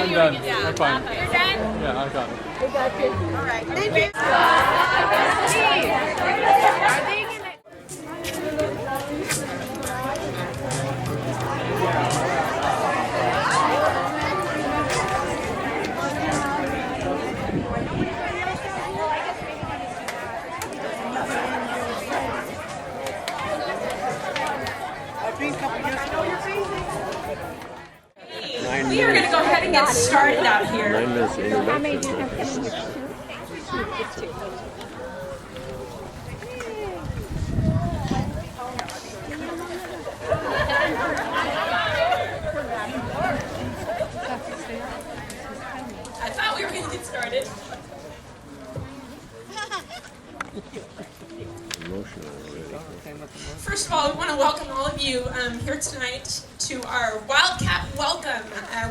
I'm done. I'm fine. You're done? Yeah, I got it. We got you. All right. Thank you. Are they gonna? We are going to go ahead and get started out here. 9 minutes introduction. It's two. I thought we were going to get started. First of all, we want to welcome all of you here tonight to our Wildcat Welcome.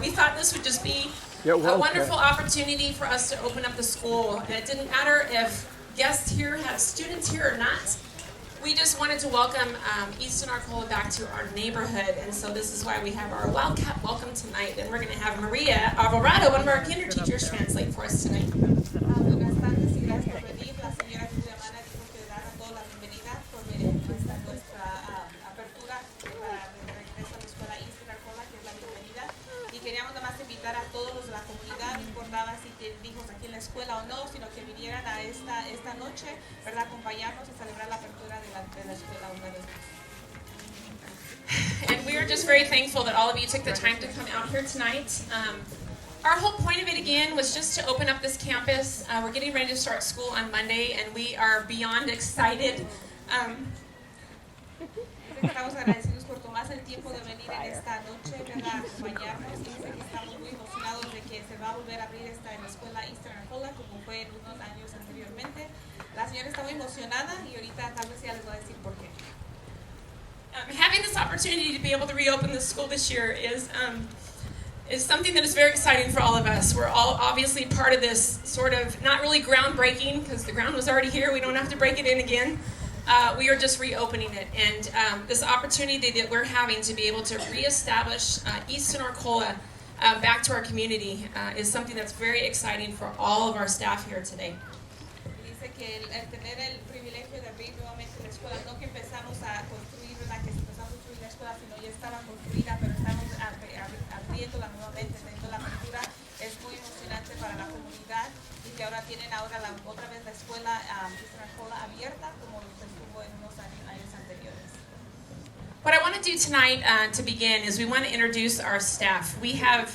We thought this would just be a wonderful opportunity for us to open up the school. And it didn't matter if guests here had students here or not. We just wanted to welcome Eastin-Arcola back to our neighborhood. And so this is why we have our Wildcat Welcome tonight. And we're going to have Maria Alvarado, one of our kinder teachers, translate for us tonight. Buenas tardes y gracias por venir. La señora Juliana dijo que dar a todos la bienvenida por nuestra apertura para el regreso a la escuela Eastin-Arcola, que es la bienvenida. Y queríamos nada más invitar a todos los de la comunidad, no importaba si tienen hijos aquí en la escuela o no, sino que vinieran a esta noche, ¿verdad? Acompañarnos y celebrar la apertura de la escuela una vez más. And we are just very thankful that all of you took the time to come out here tonight. Our whole point of it again was just to open up this campus. We're getting ready to start school on Monday, and we are beyond excited. Estamos agradecidos por tomarse el tiempo de venir en esta noche, ¿verdad? Acompañarnos, y sé que estamos muy emocionados de que se va a volver a abrir esta en la escuela Eastin-Arcola como fue en unos años anteriormente. La señora está muy emocionada y ahorita tal vez ya les va a decir por qué. Having this opportunity to be able to reopen the school this year is something that is very exciting for all of us. We're all obviously part of this sort of, not really groundbreaking, because the ground was already here, we don't have to break it in again. We are just reopening it, and this opportunity that we're having to be able to reestablish Eastin-Arcola back to our community is something that's very exciting for all of our staff here today. Dice que el tener el privilegio de abrir nuevamente la escuela, no que empezamos a construir, ¿verdad? Que empezamos a construir la escuela, sino ya estaba construida, pero estamos abriéndola nuevamente, teniendo la apertura, es muy emocionante para la comunidad y que ahora tienen otra vez la escuela Eastin-Arcola abierta como lo estuvo en unos años anteriores. What I want to do tonight to begin is we want to introduce our staff. We have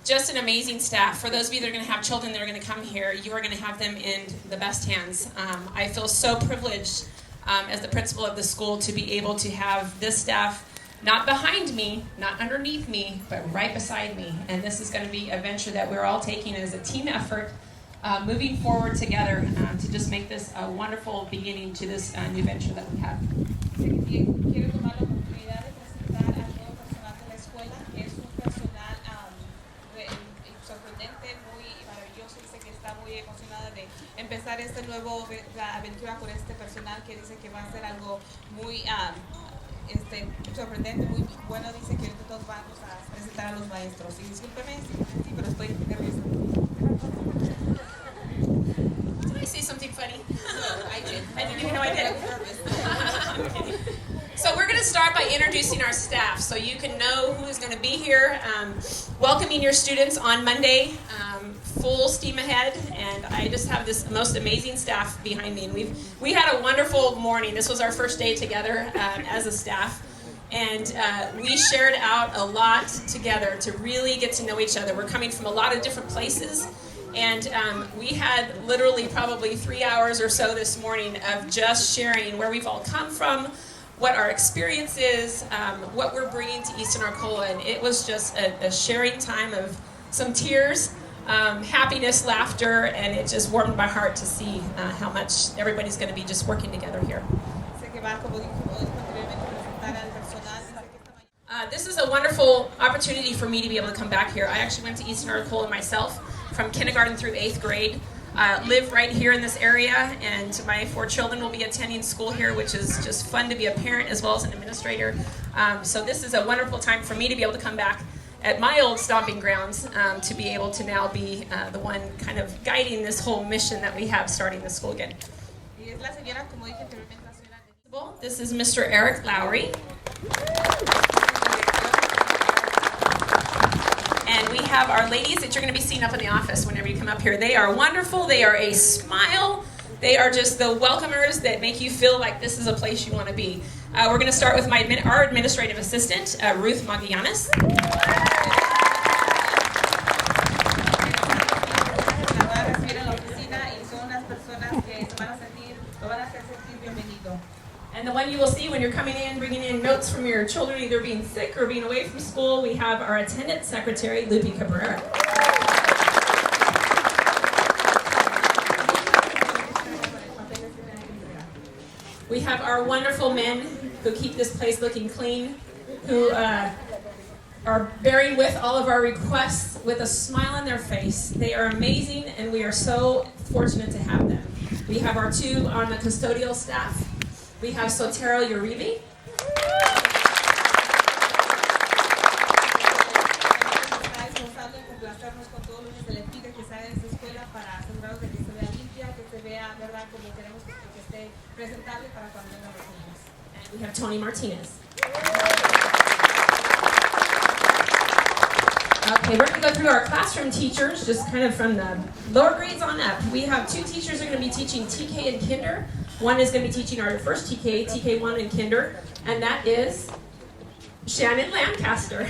just an amazing staff. For those of you that are going to have children that are going to come here, you are going to have them in the best hands. I feel so privileged as the principal of the school to be able to have this staff not behind me, not underneath me, but right beside me. And this is going to be a venture that we're all taking as a team effort, moving forward together to just make this a wonderful beginning to this new venture that we have. Quiero tomar la oportunidad de presentar al nuevo personal de la escuela, que es un personal sorprendente, muy maravilloso. Dice que está muy emocionada de empezar esta nueva aventura con este personal, que dice que va a ser algo muy sorprendente, muy bueno. Dice que ahorita todos vamos a presentar a los maestros. Y discúlpeme, sí, pero estoy nerviosa. Did I say something funny? I did. I didn't even know I did. So we're going to start by introducing our staff so you can know who is going to be here, welcoming your students on Monday, full steam ahead, and I just have this most amazing staff behind me. And we had a wonderful morning. This was our first day together as a staff, and we shared out a lot together to really get to know each other. We're coming from a lot of different places, and we had literally probably 3 hours or so this morning of just sharing where we've all come from, what our experience is, what we're bringing to Eastin-Arcola, and it was just a sharing time of some tears, happiness, laughter, and it just warmed my heart to see how much everybody's going to be just working together here. This is a wonderful opportunity for me to be able to come back here. I actually went to Eastin-Arcola myself from kindergarten through 8th grade. Live right here in this area, and my 4 children will be attending school here, which is just fun to be a parent as well as an administrator. So this is a wonderful time for me to be able to come back at my old stomping grounds to be able to now be the one kind of guiding this whole mission that we have starting the school again. Y es la señora, como dije anteriormente, la señora This is Mr. Eric Lowry. And we have our ladies that you're going to be seeing up in the office whenever you come up here. They are wonderful. They are a smile. They are just the welcomers that make you feel like this is a place you want to be. We're going to start with our administrative assistant, Ruth Magallanes. And the one you will see when you're coming in, bringing in notes from your children, either being sick or being away from school, we have our attendant secretary, Lupe Cabrera. We have our wonderful men who keep this place looking clean, who are bearing with all of our requests with a smile on their face. They are amazing, and we are so fortunate to have them. We have our two on the custodial staff. We have Sotero Uribe. And we have Tony Martinez. Okay, we're going to go through our classroom teachers, just kind of from the lower grades on up. We have two teachers who are going to be teaching TK and Kinder. One is going to be teaching our first TK, TK1 and Kinder, and that is Shannon Lancaster.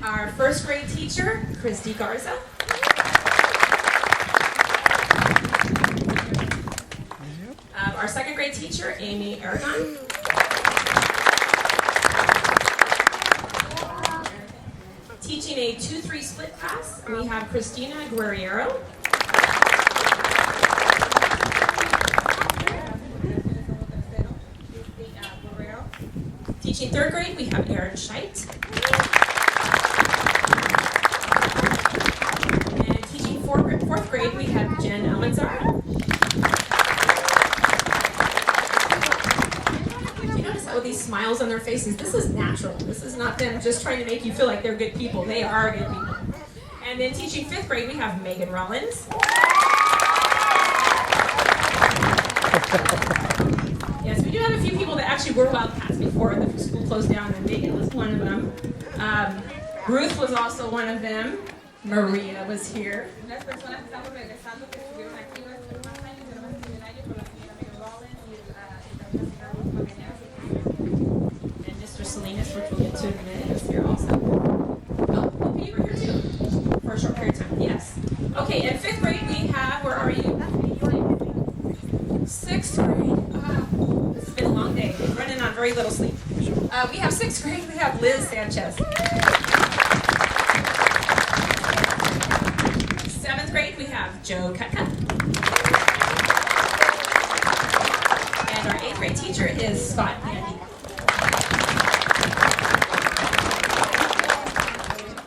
Our first grade teacher, Christy Garza. Our second grade teacher, Amy Aragon. Teaching a 2-3 split class, we have Christina Guerriero. Teaching third grade, we have Erin Scheidt. And teaching fourth grade, we have Jen Almanzar. With these smiles on their faces, this is natural. This is not them just trying to make you feel like they're good people. They are good people. And then teaching fifth grade, we have Megan Rollins. Yes, we do have a few people that actually were Wildcats before the school closed down, and Megan was one of them. Ruth was also one of them. Maria was here. Salinas, which we'll get to in a minute, is here also. Oh, you were here too, for a short period of time, yes. Okay, in fifth grade we have, where are you? Sixth grade. This has been a long day. We're running on very little sleep. We have sixth grade, we have Liz Sanchez. Seventh grade, we have Joe Kutka. And our eighth grade teacher is Scott Andy.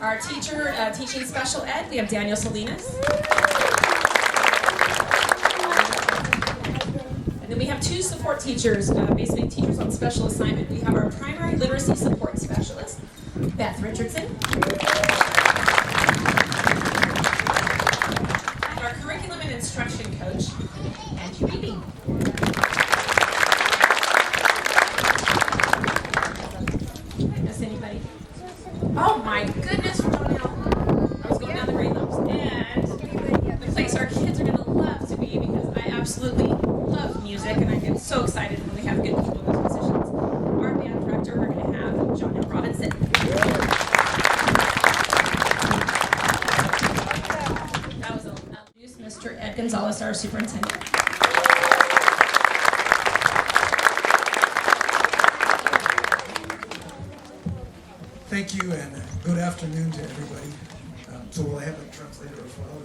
Our teacher teaching special ed, we have Daniel Salinas. And then we have two support teachers, basically teachers on special assignment. We have our primary literacy support specialist, Beth Richardson. And our curriculum and instruction coach, Angie Beebe. Did I miss anybody? Oh my goodness, I was going down the grade levels. And the place our kids are going to love to be, because I absolutely love music and I get so excited when we have good people in those positions. Our band director, we're going to have John L. Robinson. That was Mr. Ed Gonzalez, our superintendent. Thank you and good afternoon to everybody. So will I have a translator as well?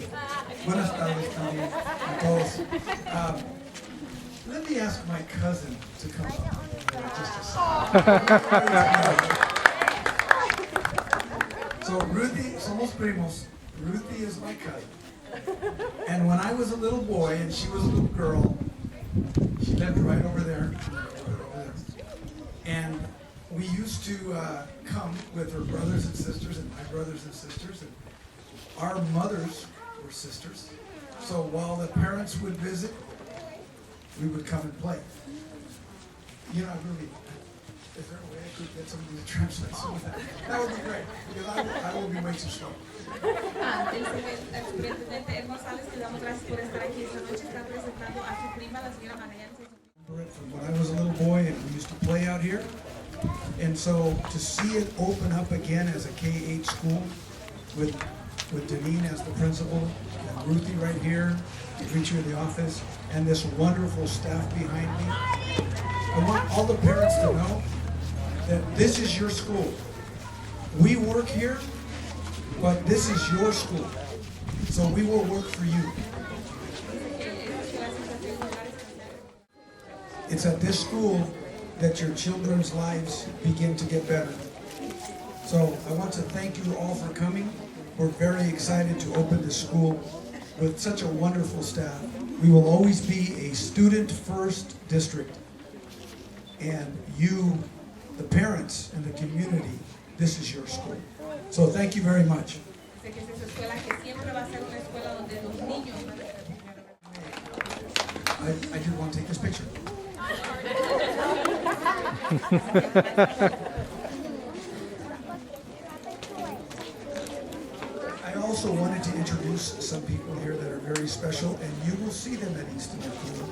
Buenas tardes también a todos. Let me ask my cousin to come up just a second. So Ruthie, somos primos, Ruthie is my cousin. And when I was a little boy and she was a little girl, she lived right over there. And we used to come with her brothers and sisters and my brothers and sisters. And our mothers were sisters. So while the parents would visit, we would come and play. You know, really, is there a way I could get somebody to translate some of that? That would be great, because I will be way too slow. El superintendente Ed González, le damos gracias por estar aquí esta noche. Está presentando a su prima, la señora Magallanes. From when I was a little boy and we used to play out here. And so to see it open up again as a K-8 school with Deneen as the principal, and Ruthie right here, to greet you in the office, and this wonderful staff behind me. I want all the parents to know that this is your school. We work here, but this is your school. So we will work for you. It's at this school that your children's lives begin to get better. So I want to thank you all for coming. We're very excited to open this school with such a wonderful staff. We will always be a student-first district. And you, the parents and the community, this is your school. So thank you very much. I did want to take this picture. I also wanted to introduce some people here that are very special, and you will see them at Eastin-Arcola.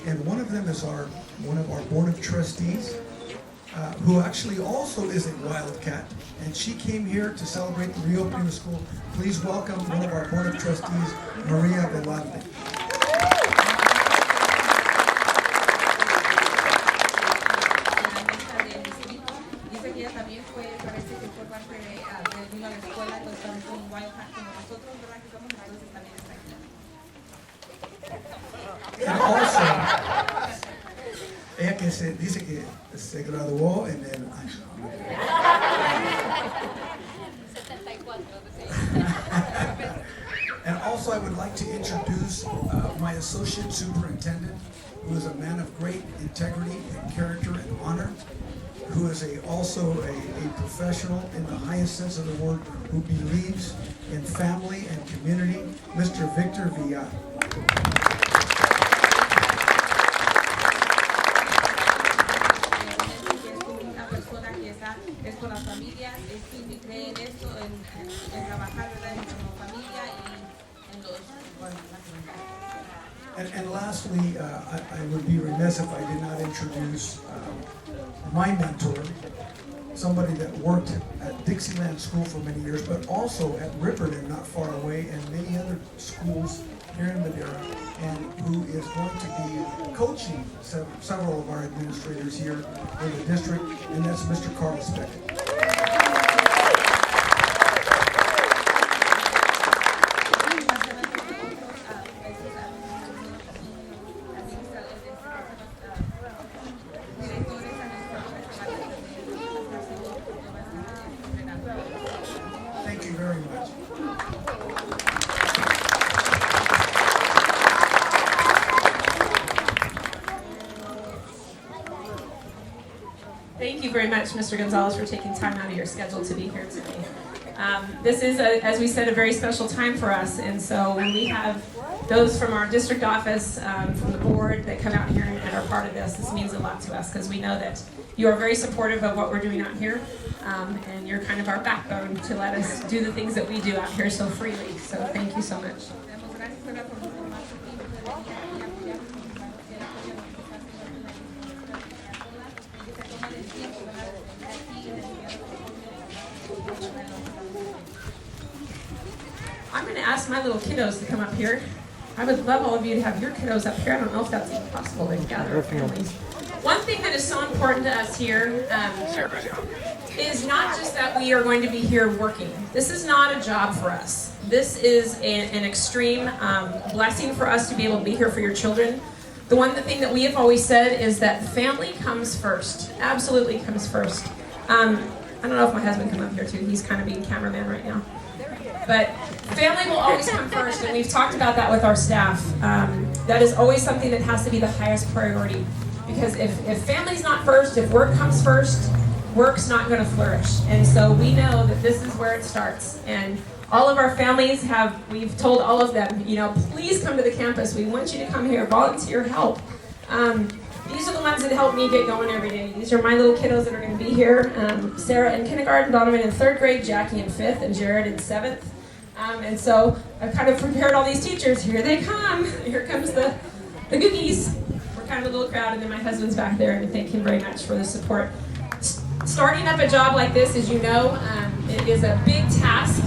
And one of them is one of our board of trustees, who actually also is a Wildcat, and she came here to celebrate the reopening of the school. Please welcome one of our board of trustees, Maria Velarde. And also, ella que dice que se graduó en el año. And also I would like to introduce my associate superintendent, who is a man of great integrity and character and honor, who is also a professional in the highest sense of the word, who believes in family and community, Mr. Victor Villar. Es con las familias, es quien cree en esto, en trabajar como familia y en los... And lastly, I would be remiss if I did not introduce my mentor, somebody that worked at Dixieland School for many years, but also at Ripperton, not far away, and many other schools here in Madera, and who is going to be coaching several of our administrators here in the district, and that's Mr. Carl Speck. Thank you very much. Thank you very much, Mr. Gonzalez, for taking time out of your schedule to be here today. This is, as we said, a very special time for us, and so when we have those from our district office, from the board that come out here and are part of this means a lot to us, because we know that you are very supportive of what we're doing out here, and you're kind of our backbone to let us do the things that we do out here so freely. So thank you so much. I'm going to ask my little kiddos to come up here. I would love all of you to have your kiddos up here. I don't know if that's even possible to gather families. One thing that is so important to us here is not just that we are going to be here working. This is not a job for us. This is an extreme blessing for us to be able to be here for your children. The one thing that we have always said is that family comes first. Absolutely comes first. I don't know if my husband can come up here too. He's kind of being cameraman right now. But family will always come first, and we've talked about that with our staff. That is always something that has to be the highest priority. Because if family's not first, if work comes first, work's not going to flourish. And so we know that this is where it starts. And all of our families we've told all of them, please come to the campus. We want you to come here, volunteer, help. These are the ones that help me get going every day. These are my little kiddos that are going to be here. Sarah in kindergarten, Donovan in 3rd grade, Jackie in 5th, and Jared in 7th. And so I've kind of prepared all these teachers. Here they come. Here comes the googies. We're kind of a little crowd, and then my husband's back there, and thank him very much for the support. Starting up a job like this, as you know, it is a big task.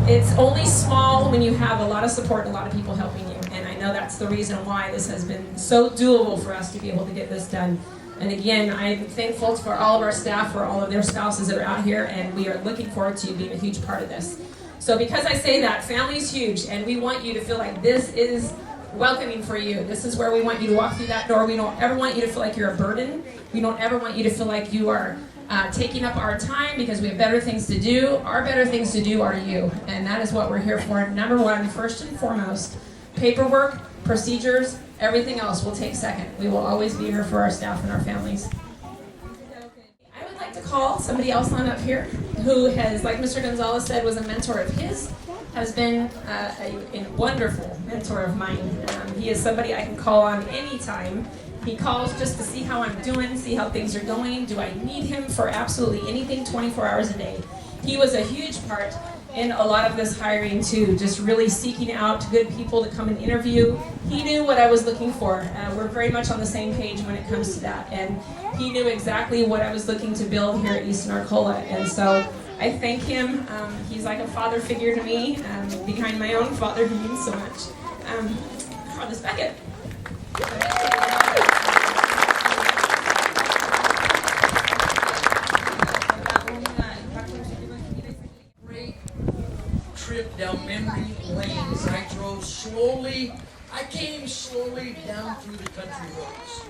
It's only small when you have a lot of support and a lot of people helping you. And I know that's the reason why this has been so doable for us to be able to get this done. And again, I'm thankful for all of our staff, for all of their spouses that are out here, and we are looking forward to being a huge part of this. So because I say that, family is huge, and we want you to feel like this is welcoming for you. This is where we want you to walk through that door. We don't ever want you to feel like you're a burden. We don't ever want you to feel like you are taking up our time because we have better things to do. Our better things to do are you, and that is what we're here for. Number one, first and foremost, paperwork, procedures, everything else will take second. We will always be here for our staff and our families. I would like to call somebody else on up here who has, like Mr. Gonzalez said, was a mentor of his, has been a wonderful mentor of mine. He is somebody I can call on anytime. He calls just to see how I'm doing, see how things are going. Do I need him for absolutely anything 24 hours a day? He was a huge part in a lot of this hiring too, just really seeking out good people to come and interview. He knew what I was looking for. We're very much on the same page when it comes to that. And he knew exactly what I was looking to build here at Eastin-Arcola. And so I thank him. He's like a father figure to me, behind my own father who means so much. Carlos Beckett. Trip down memory lane as I drove slowly. I came slowly down through the country roads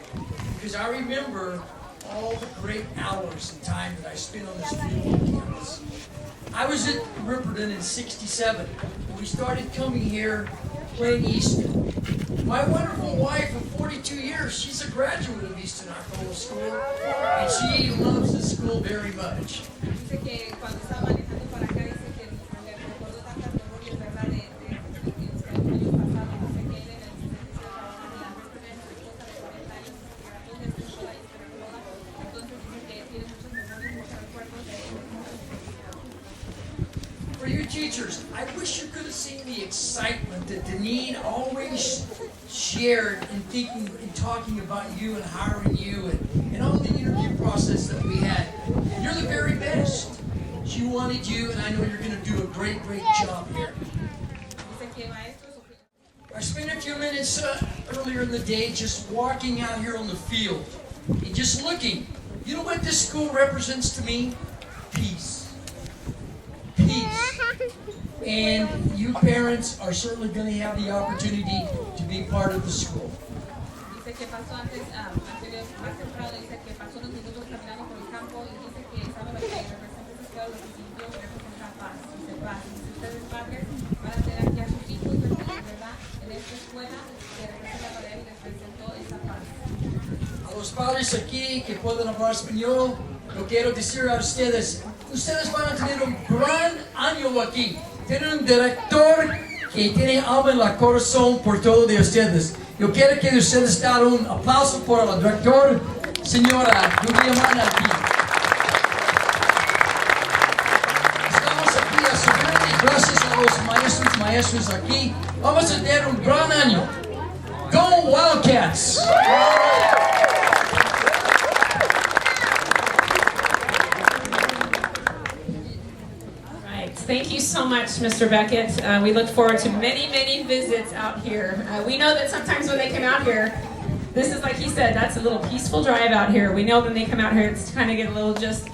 because I remember all the great hours and time that I spent on this field campus. I was at Ripperton in '67 when we started coming here playing Easton. My wonderful wife of 42 years, she's a graduate of Eastin-Arcola School, and she loves the school very much. Dice que cuando estaba manejando para acá, dice que le recordó tantas memorias, ¿verdad? De los años pasados, dice que él en el 67 trabajaba en la Ripperton, su esposa de 40 años, que graduó de esta escuela Eastin-Arcola. Entonces dice que tiene muchos memorias, muchos recuerdos de él. For you teachers, I wish you could have seen the excitement that Deneen always shared in thinking and talking about you and hiring you and all the interview process that we had. You're the very best. She wanted you, and I know you're going to do a great, great job here. I spent a few minutes earlier in the day just walking out here on the field and just looking. You know what this school represents to me? Peace. Peace. And you parents are certainly going to have the opportunity to be part of the school. Dice que pasó antes, más temprano, dice que pasó unos minutos caminando por el campo y dice que sabe lo que representa esa escuela, lo que sintió, que representa paz. Dice paz. Dice ustedes padres van a tener aquí a sus hijos, ¿verdad? En esta escuela que representa para él y representó esa paz. A los padres aquí que pueden hablar español, lo quiero decir a ustedes, ustedes van a tener un gran año aquí. Tienen un director que tiene alma en la corazón por todo de ustedes. Yo quiero que ustedes den un aplauso por el director, señora Juliana aquí. Estamos aquí a su vez, gracias a los maestros aquí. Vamos a tener un gran año. Go Wildcats! Thank you so much, Mr. Beckett. We look forward to many, many visits out here. We know that sometimes when they come out here, this is like he said, that's a little peaceful drive out here. We know when they come out here, it's kind of get a little just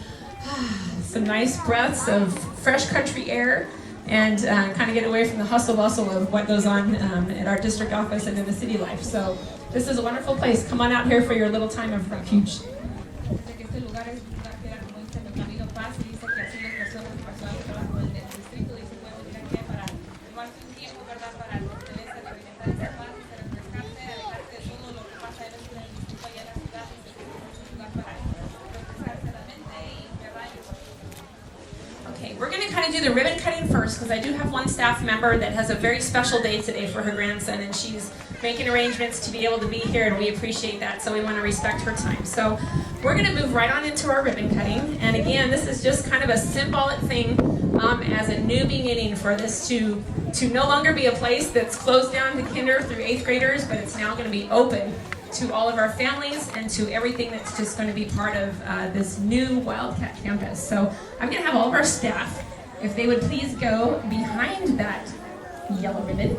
some nice breaths of fresh country air and kind of get away from the hustle bustle of what goes on at our district office and in the city life. So this is a wonderful place. Come on out here for your little time of refuge. Dice que este lugar es un lugar que era como dice el camino paz y dice que kind of do the ribbon cutting first because I do have one staff member that has a very special day today for her grandson, and she's making arrangements to be able to be here, and we appreciate that, so we want to respect her time. So we're going to move right on into our ribbon cutting, and again, this is just kind of a symbolic thing as a new beginning for this to no longer be a place that's closed down to kinder through 8th graders, but it's now going to be open to all of our families and to everything that's just going to be part of this new Wildcat campus. So I'm going to have all of our staff, if they would please go behind that yellow ribbon.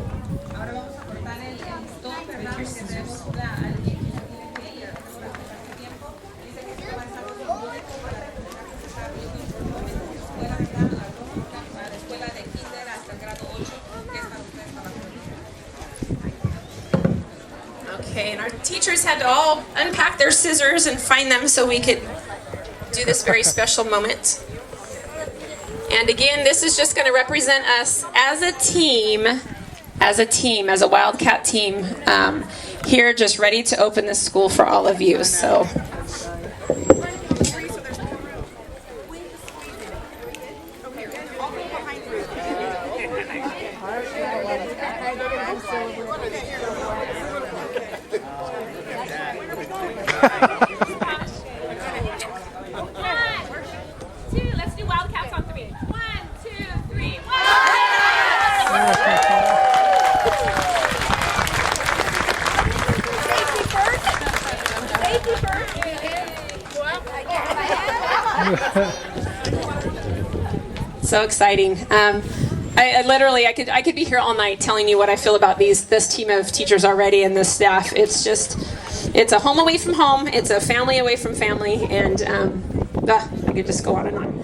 With your scissors. Okay, and our teachers had to all unpack their scissors and find them so we could do this very special moment. And again, this is just going to represent us as a team, as a Wildcat team, here just ready to open this school for all of you. So. Let's do Wildcats on 3. 1, 2, 3, So exciting. I could be here all night telling you what I feel about this team of teachers already and this staff. It's a home away from home. It's a family away from family, and I could just go on and on.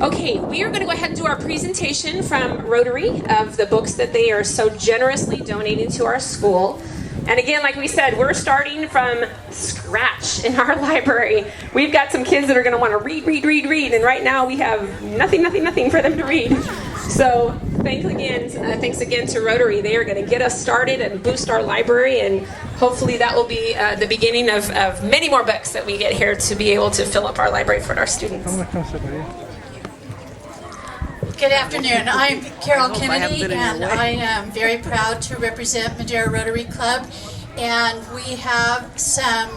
Okay, we are going to go ahead and do our presentation from Rotary of the books that they are so generously donating to our school. And again, like we said, we're starting from scratch in our library. We've got some kids that are going to want to read, and right now we have nothing for them to read. So thanks again to Rotary. They are going to get us started and boost our library, and hopefully that will be the beginning of many more books that we get here to be able to fill up our library for our students. Good afternoon. I'm Carol Kennedy, and I am very proud to represent Madera Rotary Club. And we have some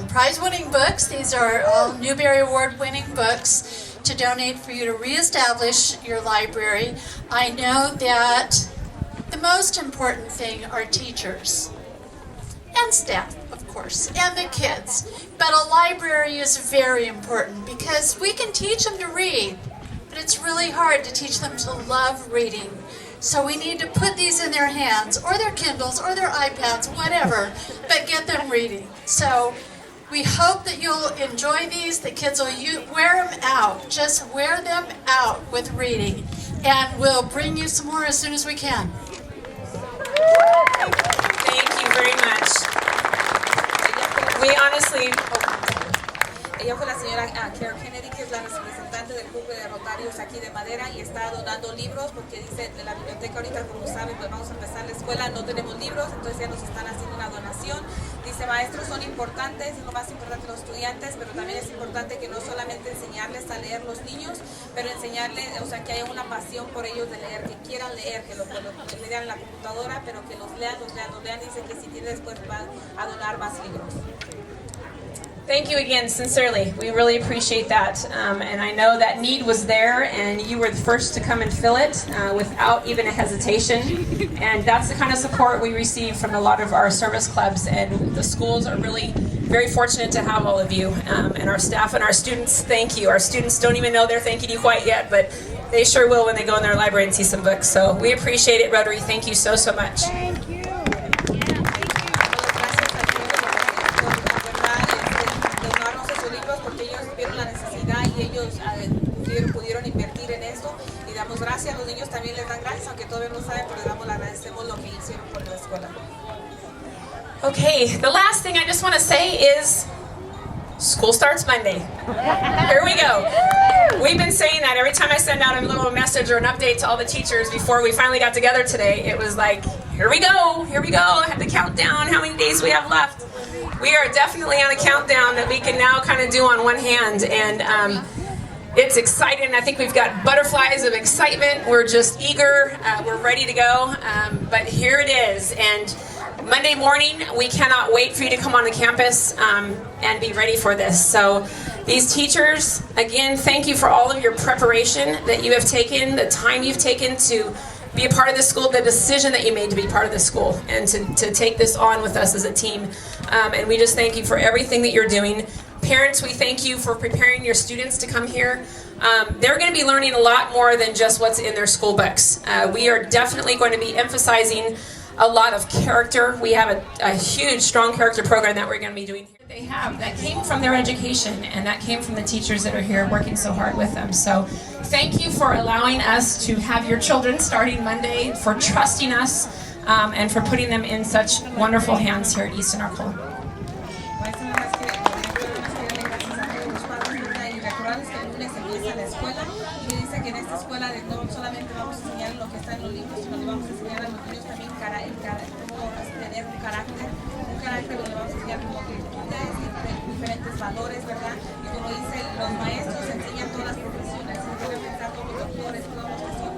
prize-winning books. These are all Newbery Award-winning books to donate for you to reestablish your library. I know that the most important thing are teachers and staff, of course, and the kids. But a library is very important because we can teach them to read, but it's really hard to teach them to love reading. So we need to put these in their hands, or their Kindles, or their iPads, whatever, but get them reading. So we hope that you'll enjoy these. The kids will wear them out. Just wear them out with reading. And we'll bring you some more as soon as we can. Thank you very much. We honestly... Ella fue la señora Carol Kennedy, que es la representante del grupo de Rotarios aquí de Madera, y está donando libros porque dice de la biblioteca ahorita, como saben, pues vamos a empezar la escuela, no tenemos libros, entonces ya nos están haciendo una donación. Dice, maestros son importantes, es lo más importante los estudiantes, pero también es importante que no solamente enseñarles a leer los niños, pero enseñarles, o sea, que haya una pasión por ellos de leer, que quieran leer, que lo lean en la computadora, pero que los lean. Dice que si tiene después van a donar más libros. Thank you again, sincerely. We really appreciate that. And I know that need was there, and you were the first to come and fill it without even a hesitation. And that's the kind of support we receive from a lot of our service clubs, and the schools are really very fortunate to have all of you. And our staff and our students, thank you. Our students don't even know they're thanking you quite yet, but they sure will when they go in their library and see some books. So we appreciate it, Rotary. Thank you so, so much. Thank you. Pudieron invertir en esto y damos gracias. Los niños también les dan gracias, aunque todavía no saben, pero agradecemos lo que hicieron por la escuela. Okay, the last thing I just want to say is school starts Monday. Here we go. We've been saying that every time I send out a little message or an update to all the teachers before we finally got together today. It was like, here we go, I have to count down how many days we have left. We are definitely on a countdown that we can now kind of do on one hand, and It's exciting. I think we've got butterflies of excitement. We're just eager. We're ready to go. But here it is. And Monday morning, we cannot wait for you to come on the campus and be ready for this. So these teachers, again, thank you for all of your preparation that you have taken, the time you've taken to be a part of the school, the decision that you made to be part of the school, and to take this on with us as a team. And we just thank you for everything that you're doing. Parents, we thank you for preparing your students to come here. They're going to be learning a lot more than just what's in their school books. We are definitely going to be emphasizing a lot of character. We have a huge, strong character program that we're going to be doing here. They have, that came from their education, and that came from the teachers that are here working so hard with them. So thank you for allowing us to have your children starting Monday, for trusting us, and for putting them in such wonderful hands here at Eastin-Arcola. Diferentes valores, ¿verdad? Y como dice, los maestros enseñan todas las profesiones, enseñan a pensar como doctores, todos los que son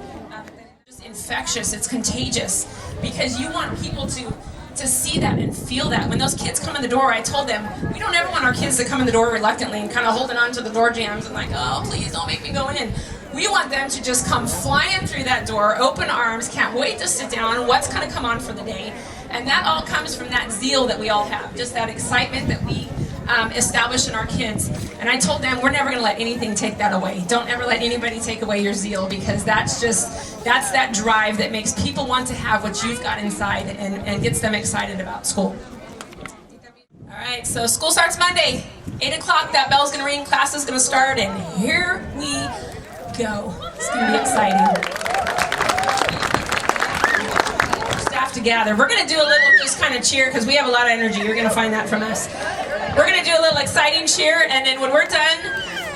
It's infectious, it's contagious, because you want people to see that and feel that. When those kids come in the door, I told them, we don't ever want our kids to come in the door reluctantly and kind of holding on to the door jambs and like, oh, please don't make me go in. We want them to just come flying through that door, open arms, can't wait to sit down, what's going to come on for the day. And that all comes from that zeal that we all have, just that excitement that we establish in our kids. And I told them, we're never going to let anything take that away. Don't ever let anybody take away your zeal, because that's that drive that makes people want to have what you've got inside and gets them excited about school. All right, so school starts Monday, 8 o'clock, that bell's going to ring, class is going to start, and here we go. It's going to be exciting. Staff to gather. We're going to do a little just kind of cheer, because we have a lot of energy. You're going to find that from us. We're going to do a little exciting cheer, and then when we're done,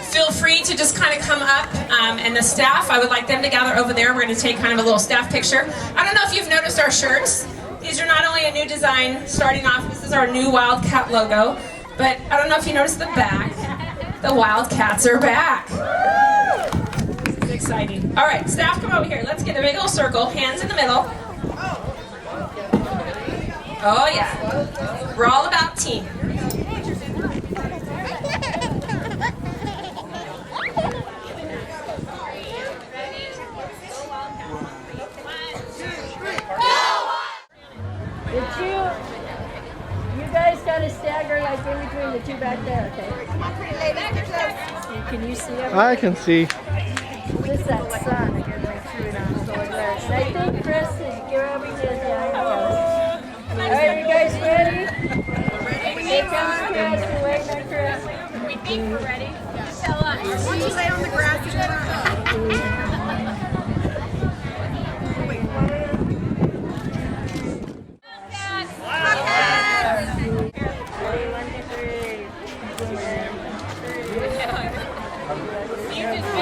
feel free to just kind of come up, and the staff, I would like them to gather over there. We're going to take kind of a little staff picture. I don't know if you've noticed our shirts. These are not only a new design, starting off, this is our new Wildcat logo, but I don't know if you noticed the back. The Wildcats are back. This is exciting. All right, staff, come over here. Let's get a big old circle, hands in the middle. Oh yeah, we're all about team. You guys got to stagger like in between the two back there, okay? Come on, pretty lady. Can you see everything? I can see. Just that sun again, like shooting on over there. And I think Chris is grabbing his All right, you guys ready? Here comes Chris. We're waiting on Chris. We think we're ready. Tell us. Once you lay on the grass, you're done.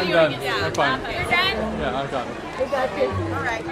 I'm done. I'm fine. You're done? Yeah, I got it. We got you. All right.